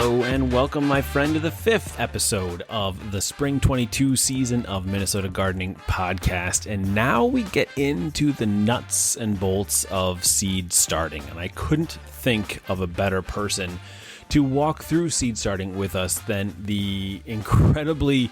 Hello and welcome, my friend, to the 5th episode of the Spring 22 season of Minnesota Gardening Podcast. And now we get into the nuts and bolts of seed starting. And I couldn't think of a better person to walk through seed starting with us than the incredibly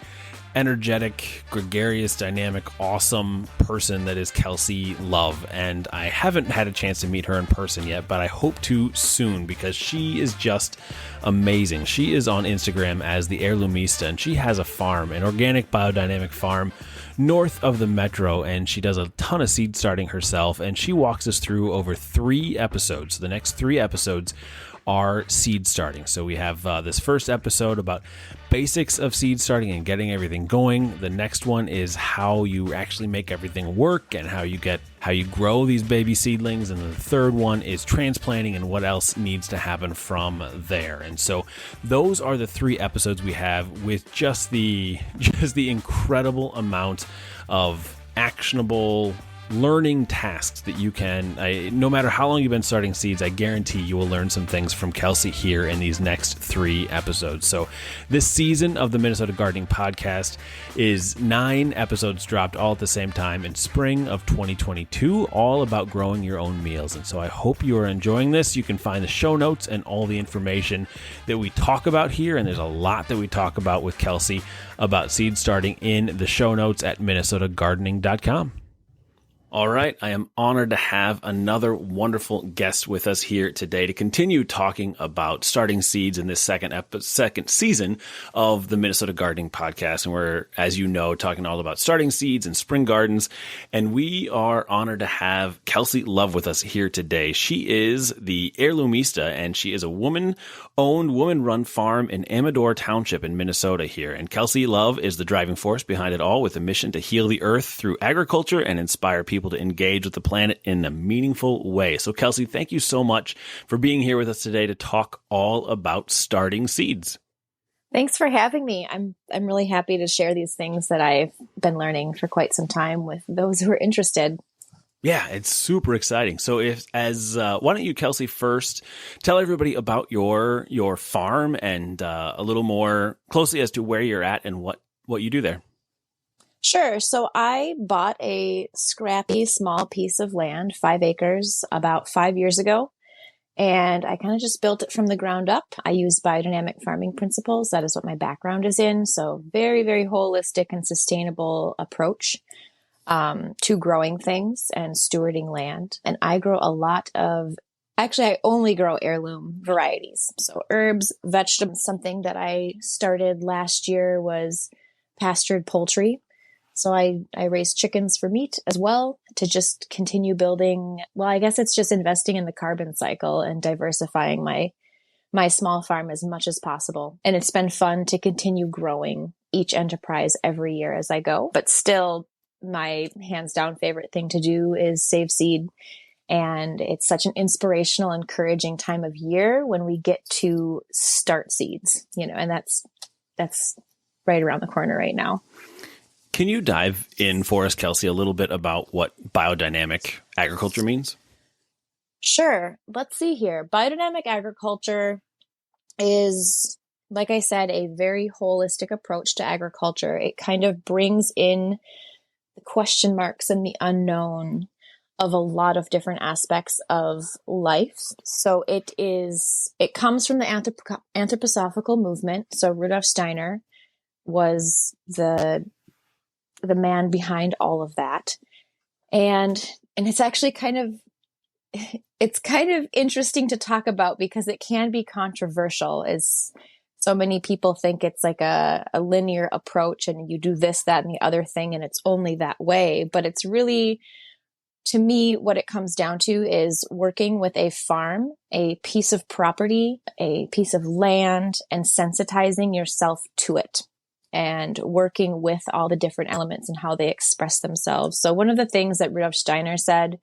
energetic, gregarious, dynamic, awesome person that is Kelsey Love. And I haven't had a chance to meet her in person yet, but I hope to soon because she is just amazing. She is on Instagram as the Heirloomista, and she has a farm, an organic biodynamic farm north of the metro, and she does a ton of seed starting herself, and she walks us through over 3 episodes. The next 3 episodes are seed starting. So we have this first episode about basics of seed starting and getting everything going. The next one is how you actually make everything work and how you grow these baby seedlings. And the third one is transplanting and what else needs to happen from there. And so those are the 3 episodes we have with just the incredible amount of actionable learning tasks that you can, no matter how long you've been starting seeds, I guarantee you will learn some things from Kelsey here in these next 3 episodes. So this season of the Minnesota Gardening Podcast is 9 episodes dropped all at the same time in spring of 2022, all about growing your own meals. And so I hope you are enjoying this. You can find the show notes and all the information that we talk about here, and there's a lot that we talk about with Kelsey about seed starting in the show notes at minnesotagardening.com. All right, I am honored to have another wonderful guest with us here today to continue talking about starting seeds in this second season of the Minnesota Gardening Podcast. And we're, as you know, talking all about starting seeds and spring gardens. And we are honored to have Kelsey Love with us here today. She is the Heirloomista, and she is a woman-owned, woman-run farm in Amador Township in Minnesota here. And Kelsey Love is the driving force behind it all, with a mission to heal the earth through agriculture and inspire people to engage with the planet in a meaningful way. So Kelsey, thank you so much for being here with us today to talk all about starting seeds. Thanks for having me. I'm really happy to share these things that I've been learning for quite some time with those who are interested. Yeah, it's super exciting. So why don't you, Kelsey, first tell everybody about your farm and a little more closely as to where you're at and what you do there. Sure. So I bought a scrappy small piece of land, 5 acres, about 5 years ago. And I kind of just built it from the ground up. I use biodynamic farming principles. That is what my background is in. So very, very holistic and sustainable approach to growing things and stewarding land. And I grow a lot of, actually, I only grow heirloom varieties. So herbs, vegetables. Something that I started last year was pastured poultry. So I raise chickens for meat as well to just continue building. Well, I guess it's just investing in the carbon cycle and diversifying my small farm as much as possible. And it's been fun to continue growing each enterprise every year as I go. But still, my hands down favorite thing to do is save seed. And it's such an inspirational, encouraging time of year when we get to start seeds, and that's right around the corner right now. Can you dive in for us, Kelsey, a little bit about what biodynamic agriculture means? Sure. Let's see here. Biodynamic agriculture is, like I said, a very holistic approach to agriculture. It kind of brings in the question marks and the unknown of a lot of different aspects of life. So it comes from the anthroposophical movement. So Rudolf Steiner was the man behind all of that. And it's actually kind of interesting to talk about because it can be controversial, as so many people think it's like a linear approach and you do this, that, and the other thing, and it's only that way. But it's really, to me, what it comes down to is working with a farm, a piece of property, a piece of land, and sensitizing yourself to it, and working with all the different elements and how they express themselves. So one of the things that Rudolf Steiner said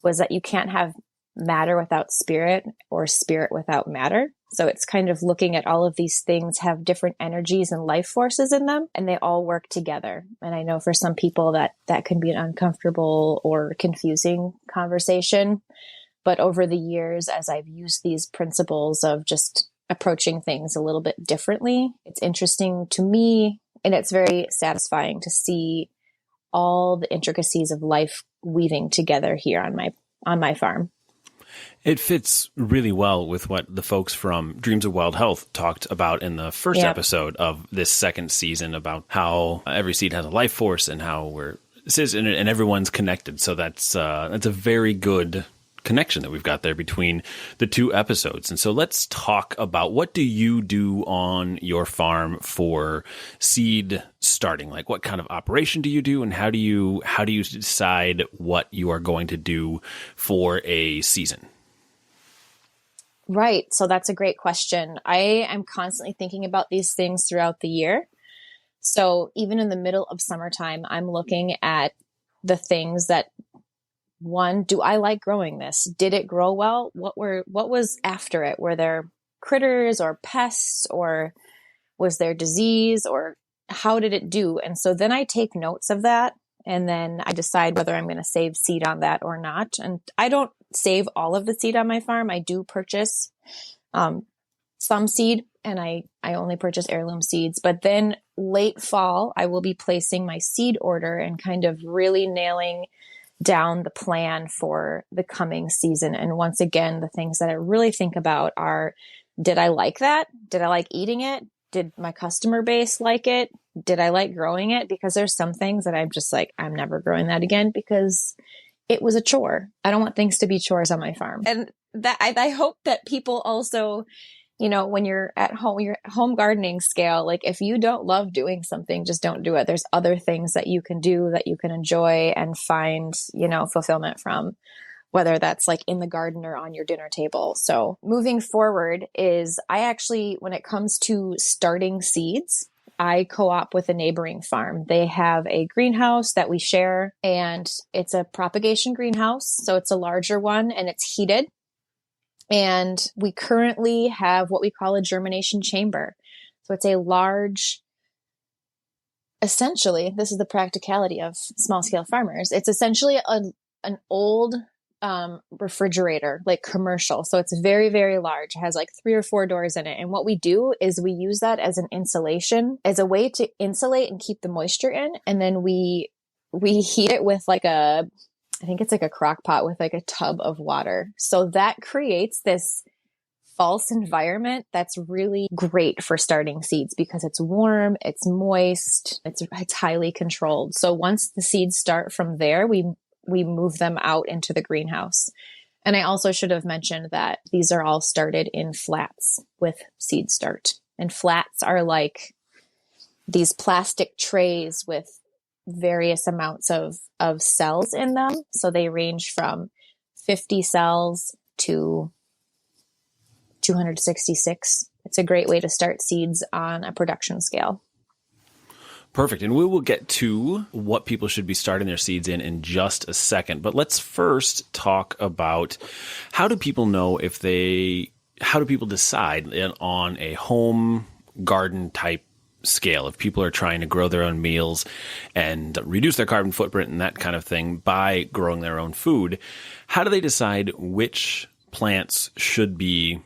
was that you can't have matter without spirit or spirit without matter. So it's kind of looking at all of these things have different energies and life forces in them, and they all work together. And I know for some people that can be an uncomfortable or confusing conversation. But over the years, as I've used these principles of just approaching things a little bit differently. It's interesting to me, and it's very satisfying to see all the intricacies of life weaving together here on my farm. It fits really well with what the folks from Dreams of Wild Health talked about in the first episode of this second season, about how every seed has a life force and how and everyone's connected. So that's a very good connection that we've got there between the two episodes. And so let's talk about, what do you do on your farm for seed starting? Like, what kind of operation do you do, and how do you decide what you are going to do for a season? Right. So that's a great question. I am constantly thinking about these things throughout the year. So even in the middle of summertime, I'm looking at the things that, one, do I like growing this? Did it grow well? What was after it? Were there critters or pests, or was there disease, or how did it do? And so then I take notes of that, and then I decide whether I'm going to save seed on that or not. And I don't save all of the seed on my farm. I do purchase some seed, and I only purchase heirloom seeds. But then late fall, I will be placing my seed order and kind of really nailing down the plan for the coming season. And once again, the things that I really think about are, did I like that? Did I like eating it? Did my customer base like it? Did I like growing it? Because there's some things that I'm just like, I'm never growing that again because it was a chore. I don't want things to be chores on my farm. And that I hope that people also, when you're at home, your home gardening scale, like, if you don't love doing something, just don't do it. There's other things that you can do that you can enjoy and find, fulfillment from, whether that's like in the garden or on your dinner table. So moving forward is, I actually, when it comes to starting seeds, I co-op with a neighboring farm. They have a greenhouse that we share, and it's a propagation greenhouse. So it's a larger one, and it's heated. And we currently have what we call a germination chamber. So it's a large, essentially, this is the practicality of small scale farmers. It's essentially an old refrigerator, like commercial. So it's very, very large. It has like 3 or 4 doors in it. And what we do is we use that as an insulation, as a way to insulate and keep the moisture in. And then we heat it with I think it's like a crock pot with like a tub of water. So that creates this false environment that's really great for starting seeds, because it's warm, it's moist, it's highly controlled. So once the seeds start from there, we move them out into the greenhouse. And I also should have mentioned that these are all started in flats with seed start. And flats are like these plastic trays with various amounts of cells in them. So they range from 50 cells to 266. It's a great way to start seeds on a production scale. Perfect. And we will get to what people should be starting their seeds in just a second. But let's first talk about, how do people decide on a home garden type scale, if people are trying to grow their own meals and reduce their carbon footprint and that kind of thing by growing their own food? How do they decide which plants should be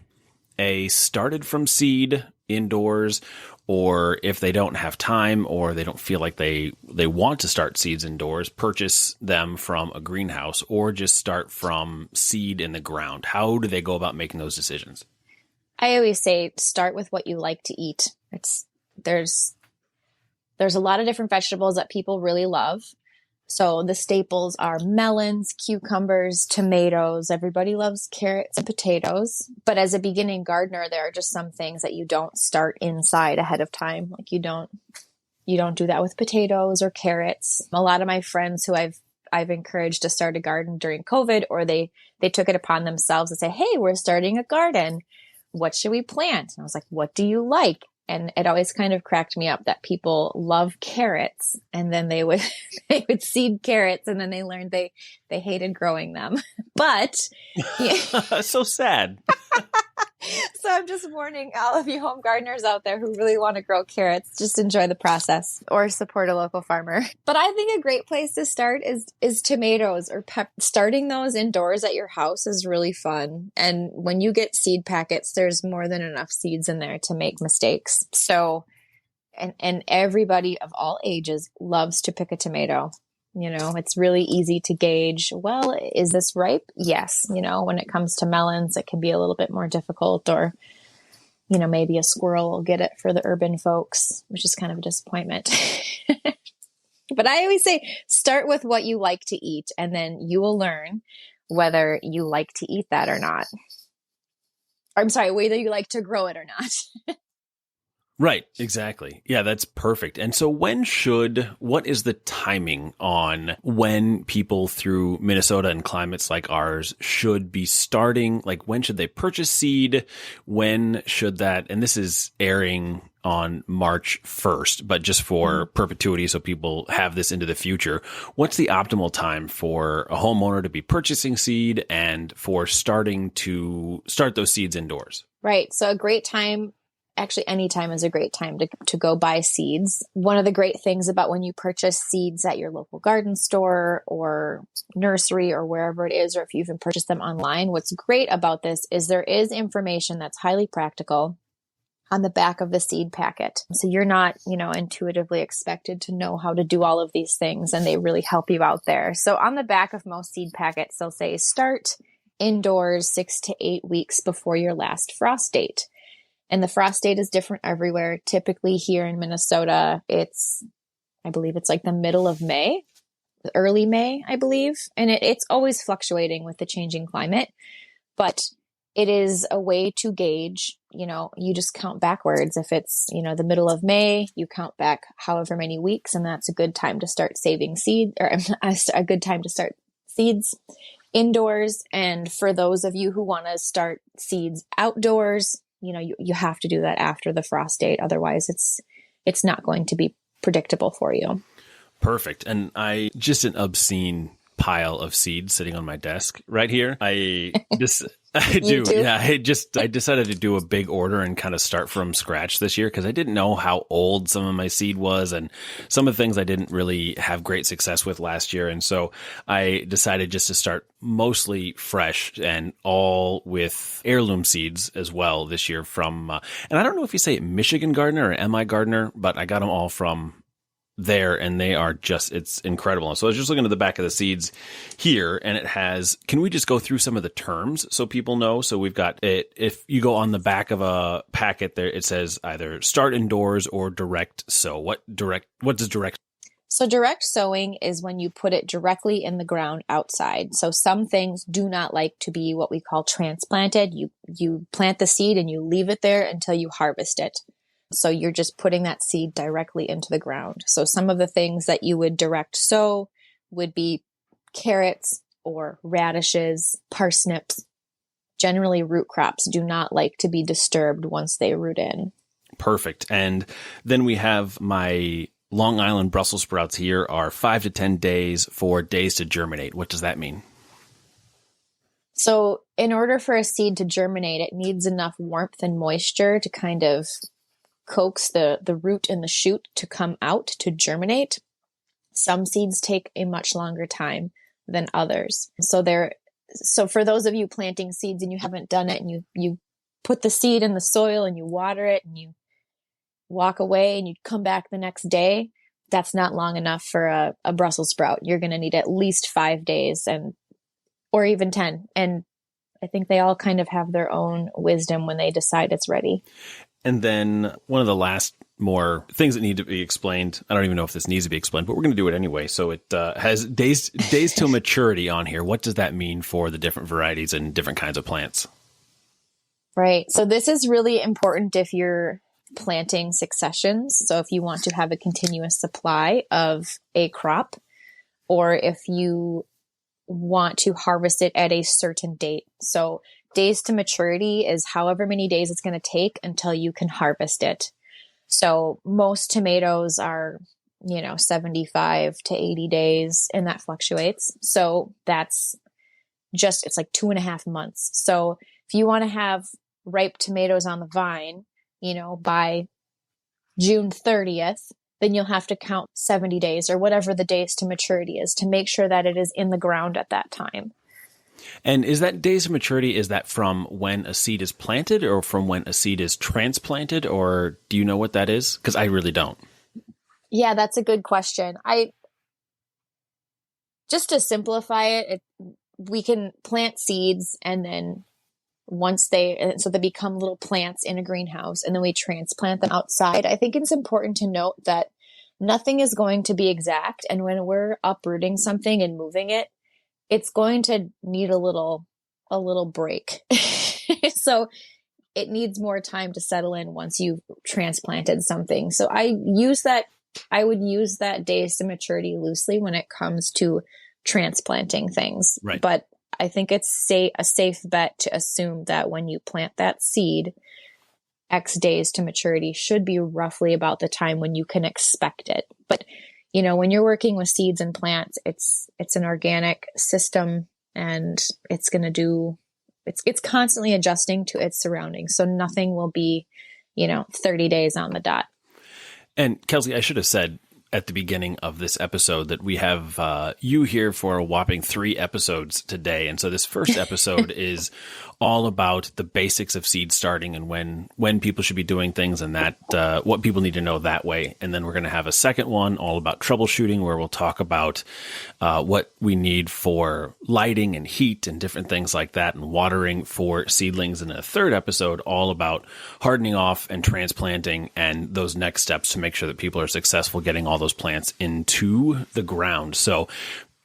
started from seed indoors, or if they don't have time or they don't feel like they want to start seeds indoors, purchase them from a greenhouse, or just start from seed in the ground? How do they go about making those decisions? I always say, start with what you like to eat. There's a lot of different vegetables that people really love. So the staples are melons, cucumbers, tomatoes. Everybody loves carrots and potatoes. But as a beginning gardener, there are just some things that you don't start inside ahead of time. Like you don't do that with potatoes or carrots. A lot of my friends who I've encouraged to start a garden during COVID, or they took it upon themselves to say, hey, we're starting a garden. What should we plant? And I was like, what do you like? And it always kind of cracked me up that people love carrots, and then they would seed carrots, and then they learned they hated growing them. But so sad. So I'm just warning all of you home gardeners out there who really want to grow carrots, just enjoy the process or support a local farmer. But I think a great place to start is tomatoes or starting those indoors at your house is really fun. And when you get seed packets, there's more than enough seeds in there to make mistakes. So, and everybody of all ages loves to pick a tomato. You know, it's really easy to gauge, well, is this ripe? Yes. You know, when it comes to melons, it can be a little bit more difficult, or, you know, maybe a squirrel will get it for the urban folks, which is kind of a disappointment. But I always say, start with what you like to eat, and then you will learn whether you like to eat that or not. Or, I'm sorry, whether you like to grow it or not. Right, exactly. Yeah, that's perfect. And so what is the timing on when people through Minnesota and climates like ours should be starting? Like, when should they purchase seed? When should that, and this is airing on March 1st, but just for perpetuity, so people have this into the future. What's the optimal time for a homeowner to be purchasing seed and for start those seeds indoors? Right. So a great time, actually, any time is a great time to go buy seeds. One of the great things about when you purchase seeds at your local garden store or nursery or wherever it is, or if you even purchase them online, what's great about this is there is information that's highly practical on the back of the seed packet. So you're not, you know, intuitively expected to know how to do all of these things, and they really help you out there. So on the back of most seed packets, they'll say start indoors 6 to 8 weeks before your last frost date. And the frost date is different everywhere. Typically here in Minnesota, I believe it's like the middle of May, early May, I believe. And it's always fluctuating with the changing climate, but it is a way to gauge, you know, you just count backwards. If it's, you know, the middle of May, you count back however many weeks, and that's a good time to start saving seed, or a good time to start seeds indoors. And for those of you who want to start seeds outdoors, you know, you have to do that after the frost date. Otherwise, it's not going to be predictable for you. Perfect. And just an obscene pile of seeds sitting on my desk right here. I do. Yeah. I decided to do a big order and kind of start from scratch this year because I didn't know how old some of my seed was, and some of the things I didn't really have great success with last year. And so I decided just to start mostly fresh and all with heirloom seeds as well this year from, and I don't know if you say Michigan Gardener or MI Gardener, but I got them all from there, and they are it's incredible. So I was just looking at the back of the seeds here, and it has, can we just go through some of the terms so people know? So we've got it, if you go on the back of a packet there, it says either start indoors or direct sow. What does direct? So direct sowing is when you put it directly in the ground outside. So some things do not like to be what we call transplanted. You plant the seed and you leave it there until you harvest it. So you're just putting that seed directly into the ground. So some of the things that you would direct sow would be carrots or radishes, parsnips. Generally, root crops do not like to be disturbed once they root in. Perfect. And then we have my Long Island Brussels sprouts here are 5 to 10 days for days to germinate. What does that mean? So in order for a seed to germinate, it needs enough warmth and moisture to kind of coax the root and the shoot to come out to germinate. Some seeds take a much longer time than others. So for those of you planting seeds and you haven't done it, and you put the seed in the soil and you water it and you walk away and you come back the next day, that's not long enough for a Brussels sprout. You're going to need at least 5 days or even 10. And I think they all kind of have their own wisdom when they decide it's ready. And then one of the last more things that need to be explained, I don't even know if this needs to be explained, but we're going to do it anyway. So it has days till maturity on here. What does that mean for the different varieties and different kinds of plants? Right. So this is really important if you're planting successions. So if you want to have a continuous supply of a crop, or if you want to harvest it at a certain date. So days to maturity is however many days it's going to take until you can harvest it. So most tomatoes are, 75 to 80 days, and that fluctuates. So that's it's like 2.5 months. So if you want to have ripe tomatoes on the vine, by June 30th, then you'll have to count 70 days or whatever the days to maturity is to make sure that it is in the ground at that time. And is that days of maturity, is that from when a seed is planted or from when a seed is transplanted, or do you know what that is? Because I really don't. Yeah, that's a good question. Just to simplify it, we can plant seeds and then so they become little plants in a greenhouse and then we transplant them outside. I think it's important to note that nothing is going to be exact. And when we're uprooting something and moving it, it's going to need a little break. So it needs more time to settle in once you've transplanted something. So I would use that days to maturity loosely when it comes to transplanting things. Right. But I think it's a safe bet to assume that when you plant that seed, X days to maturity should be roughly about the time when you can expect it. But, when you're working with seeds and plants, it's an organic system and it's constantly adjusting to its surroundings. So nothing will be, 30 days on the dot. And Kelsey, I should have said at the beginning of this episode that we have you here for a whopping 3 episodes today. And so this first episode is all about the basics of seed starting and when people should be doing things and that what people need to know that way. And then we're going to have a second one all about troubleshooting where we'll talk about what we need for lighting and heat and different things like that and watering for seedlings. And a third episode all about hardening off and transplanting and those next steps to make sure that people are successful getting all those plants into the ground. So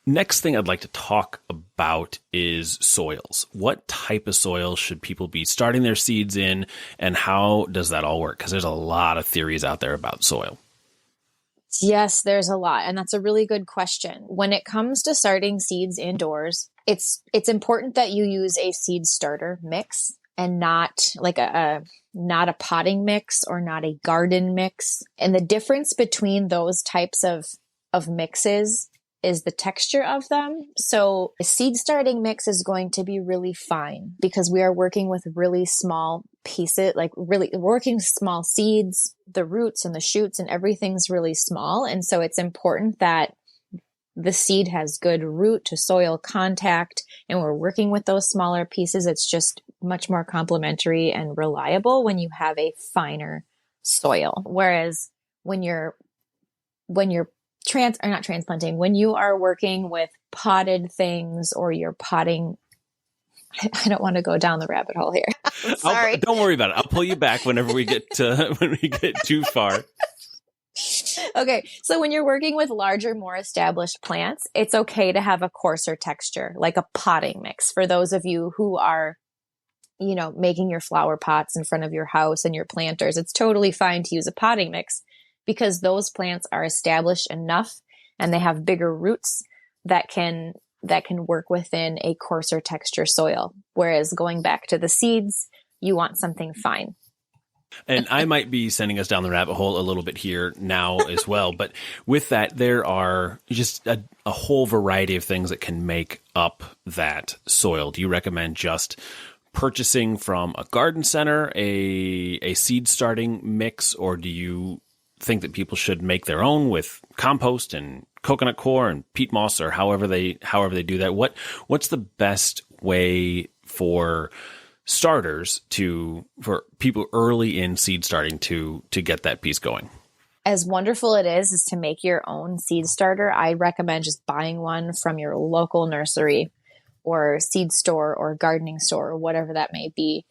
next thing I'd like to talk about is soils. What type of soil should people be starting their seeds in, and how does that all work? Because there's a lot of theories out there about soil. Yes, there's a lot. And that's a really good question. When it comes to starting seeds indoors, it's important that you use a seed starter mix and not like not a potting mix or not a garden mix. And the difference between those types of mixes is the texture of them. So a seed starting mix is going to be really fine because we are working with really small pieces, like really working small seeds, the roots and the shoots and everything's really small. And so it's important that the seed has good root to soil contact and we're working with those smaller pieces. It's just much more complementary and reliable when you have a finer soil. Whereas when you're not transplanting, when you are working with potted things or you're potting, I don't want to go down the rabbit hole here. Sorry. Don't worry about it. I'll pull you back whenever we get too far. Okay. So when you're working with larger, more established plants, it's okay to have a coarser texture, like a potting mix. For those of you who are, making your flower pots in front of your house and your planters, it's totally fine to use a potting mix because those plants are established enough and they have bigger roots that can work within a coarser texture soil. Whereas going back to the seeds, you want something fine. And I might be sending us down the rabbit hole a little bit here now as well. But with that, there are just a whole variety of things that can make up that soil. Do you recommend just purchasing from a garden center a seed starting mix, or do you think that people should make their own with compost and coconut coir and peat moss, or however they do that? What's the best way for starters for people early in seed starting to get that piece going? As wonderful it is to make your own seed starter, I recommend just buying one from your local nursery or seed store or gardening store or whatever that may be.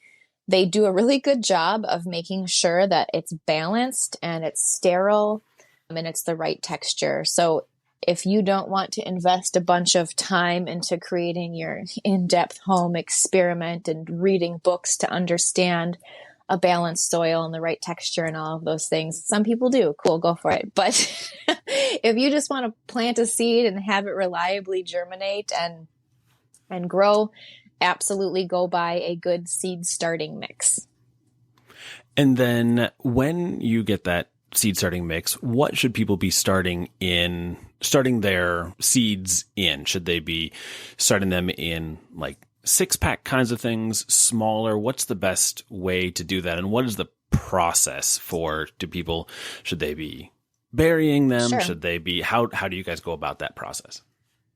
They do a really good job of making sure that it's balanced and it's sterile and it's the right texture. So if you don't want to invest a bunch of time into creating your in-depth home experiment and reading books to understand a balanced soil and the right texture and all of those things, some people do. Cool, go for it. But if you just want to plant a seed and have it reliably germinate and grow, absolutely go buy a good seed starting mix. And then when you get that seed starting mix, what should people be starting their seeds in? Should they be starting them in like 6-pack kinds of things, smaller, what's the best way to do that? And what is the process should they be burying them? Sure. Should they be, how do you guys go about that process?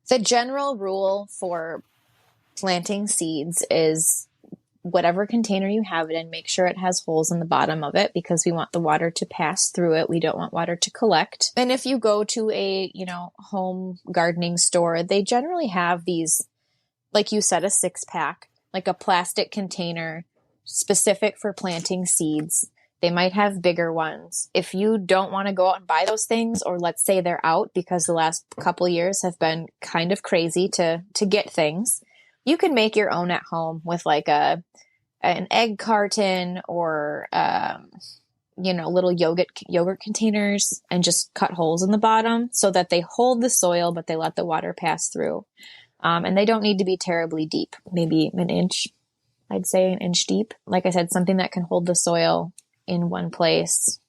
The general rule for planting seeds is whatever container you have it in, make sure it has holes in the bottom of it because we want the water to pass through it. We don't want water to collect. And if you go to a, home gardening store, they generally have these, like you said, a 6-pack, like a plastic container specific for planting seeds. They might have bigger ones. If you don't want to go out and buy those things, or let's say they're out because the last couple years have been kind of crazy to get things, you can make your own at home with like an egg carton or little yogurt containers, and just cut holes in the bottom so that they hold the soil, but they let the water pass through. And they don't need to be terribly deep, maybe an inch. I'd say an inch deep. Like I said, something that can hold the soil in one place.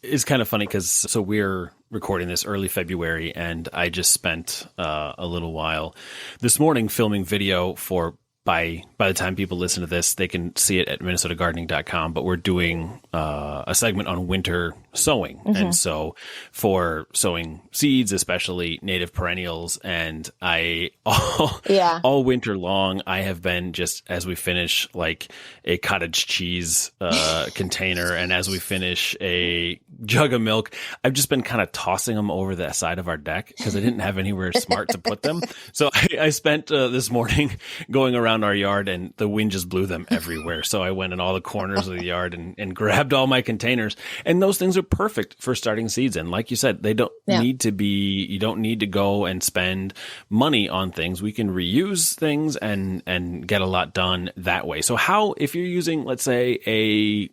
It's kind of funny because we're recording this early February, and I just spent a little while this morning filming video for, by the time people listen to this, they can see it at minnesotagardening.com, but we're doing a segment on winter sowing. Mm-hmm. And so for sowing seeds, especially native perennials, and all winter long, I have been, just as we finish like a cottage cheese container, and as we finish a jug of milk, I've just been kind of tossing them over the side of our deck because I didn't have anywhere smart to put them. So I spent this morning going around our yard, and the wind just blew them everywhere. So I went in all the corners of the yard and grabbed all my containers. And those things are perfect for starting seeds. And like you said, they don't need to be, you don't need to go and spend money on things. We can reuse things and get a lot done that way. So if you're using, let's say, a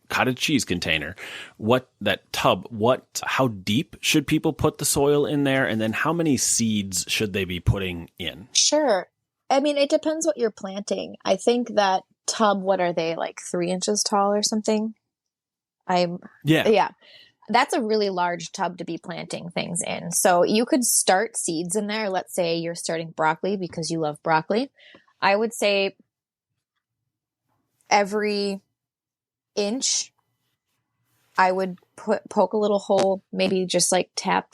cottage cheese container, how deep should people put the soil in there? And then how many seeds should they be putting in? Sure. I mean, it depends what you're planting. I think that tub, what are they, like 3 inches tall or something? Yeah. That's a really large tub to be planting things in. So you could start seeds in there. Let's say you're starting broccoli because you love broccoli. I would say every inch, I would poke a little hole, maybe just like tap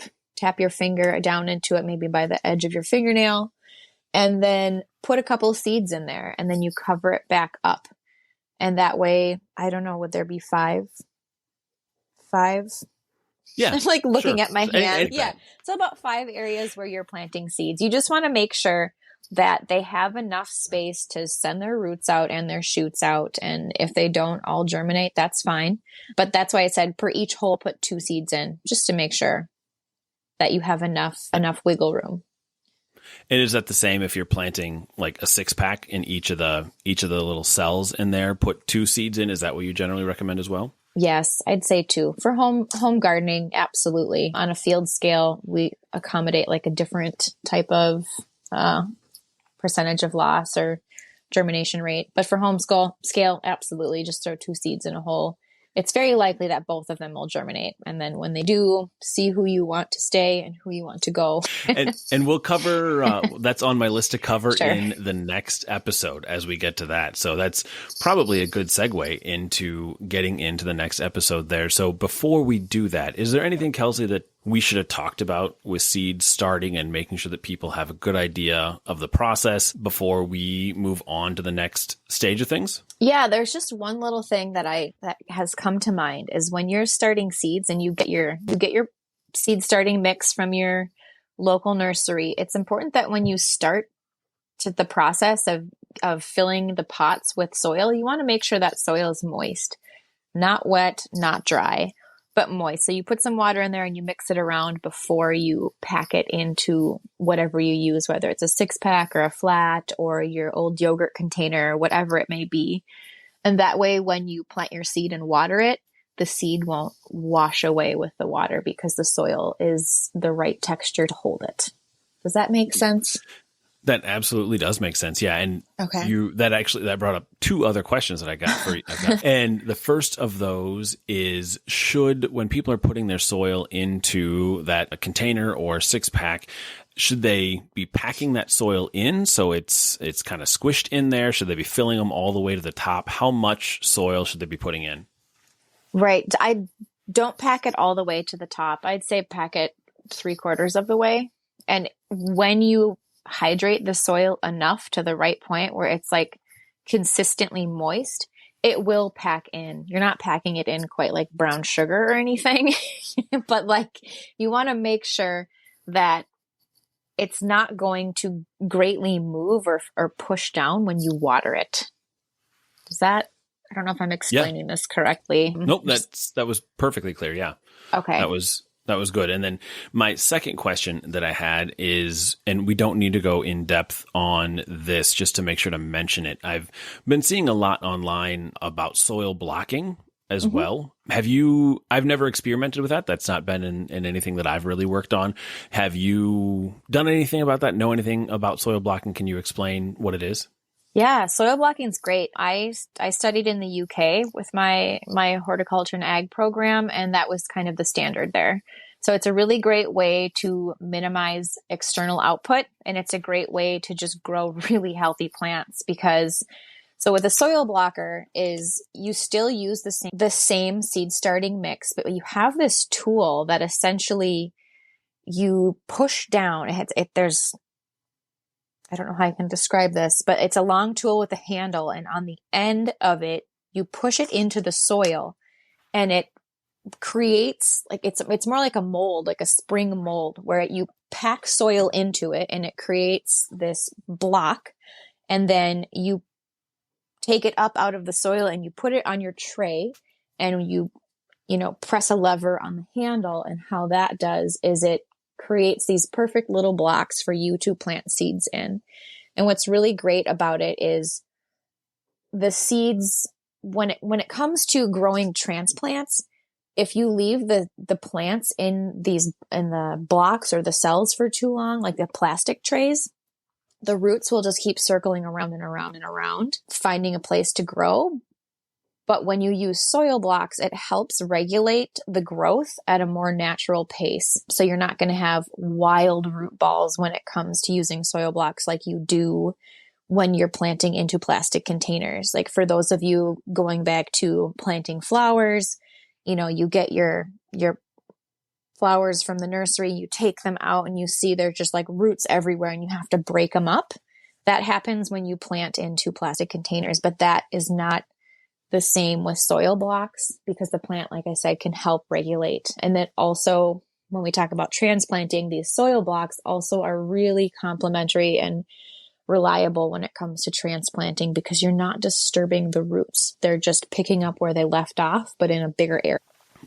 your finger down into it, maybe by the edge of your fingernail, and then put a couple of seeds in there, and then you cover it back up. And that way, I don't know, would there be five? Yeah. I'm like looking at my hand. Yeah. So about 5 areas where you're planting seeds. You just want to make sure that they have enough space to send their roots out and their shoots out. And if they don't all germinate, that's fine. But that's why I said per each hole, put 2 seeds in, just to make sure that you have enough wiggle room. And is that the same if you're planting like a 6-pack in each of the little cells in there, put 2 seeds in? Is that what you generally recommend as well? Yes, I'd say 2. For home gardening, absolutely. On a field scale, we accommodate like a different type of percentage of loss or germination rate. But for home scale, absolutely. Just throw 2 seeds in a hole. It's very likely that both of them will germinate. And then when they do, see who you want to stay and who you want to go. and we'll cover, that's on my list to cover in the next episode as we get to that. So that's probably a good segue into getting into the next episode there. So before we do that, is there anything, Kelsey, that we should have talked about with seed starting and making sure that people have a good idea of the process before we move on to the next stage of things? Yeah, there's just one little thing that has come to mind is when you're starting seeds and you get your seed starting mix from your local nursery. It's important that when you start to the process of filling the pots with soil, you want to make sure that soil is moist, not wet, not dry, but moist. So you put some water in there and you mix it around before you pack it into whatever you use, whether it's a 6-pack or a flat or your old yogurt container, whatever it may be. And that way, when you plant your seed and water it, the seed won't wash away with the water because the soil is the right texture to hold it. Does that make sense? That absolutely does make sense. Yeah. And that brought up 2 other questions that I got for you. And the first of those is, when people are putting their soil into that container or 6-pack, should they be packing that soil in so it's kind of squished in there? Should they be filling them all the way to the top? How much soil should they be putting in? Right. I don't pack it all the way to the top. I'd say pack it 3/4 of the way. And when you hydrate the soil enough to the right point where it's like consistently moist, it will pack in. You're not packing it in quite like brown sugar or anything, but like you want to make sure that it's not going to greatly move or push down when you water it. Does that, I don't know if I'm explaining this correctly. Nope, that was perfectly clear. Yeah. Okay. That was good. And then my second question that I had is, and we don't need to go in depth on this, just to make sure to mention it. I've been seeing a lot online about soil blocking as well. I've never experimented with that. That's not been in anything that I've really worked on. Have you done anything about that? Know anything about soil blocking? Can you explain what it is? Yeah, soil blocking is great. I studied in the UK with my horticulture and ag program, and that was kind of the standard there. So it's a really great way to minimize external output, and it's a great way to just grow really healthy plants because so with a soil blocker is you still use the same seed starting mix, but you have this tool that essentially you push down. There's I don't know how I can describe this, but it's a long tool with a handle, and on the end of it, you push it into the soil, and it creates like it's more like a mold, like a spring mold, where you pack soil into it, and it creates this block, and then you take it up out of the soil and you put it on your tray, and you press a lever on the handle, and how that does is it creates these perfect little blocks for you to plant seeds in. And what's really great about it is the seeds, when it comes to growing transplants, if you leave the plants in the blocks or the cells for too long, like the plastic trays, the roots will just keep circling around and around and around, finding a place to grow. But when you use soil blocks, it helps regulate the growth at a more natural pace. So you're not going to have wild root balls when it comes to using soil blocks like you do when you're planting into plastic containers. Like for those of you going back to planting flowers, you get your flowers from the nursery, you take them out and you see they're just like roots everywhere and you have to break them up. That happens when you plant into plastic containers, but that is not the same with soil blocks because the plant, like I said, can help regulate. And then also when we talk about transplanting, these soil blocks also are really complementary and reliable when it comes to transplanting because you're not disturbing the roots. They're just picking up where they left off, but in a bigger area.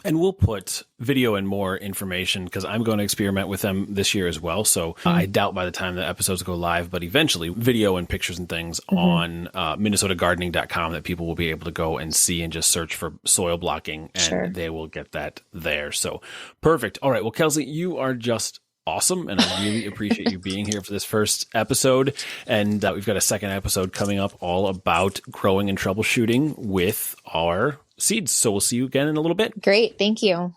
And we'll put video and more information because I'm going to experiment with them this year as well. So I doubt by the time the episodes go live, but eventually video and pictures and things on minnesotagardening.com that people will be able to go and see and just search for soil blocking and they will get that there. So perfect. All right. Well, Kelsey, you are just awesome. And I really appreciate you being here for this first episode. And we've got a second episode coming up all about growing and troubleshooting with our seeds. So we'll see you again in a little bit. Great. Thank you.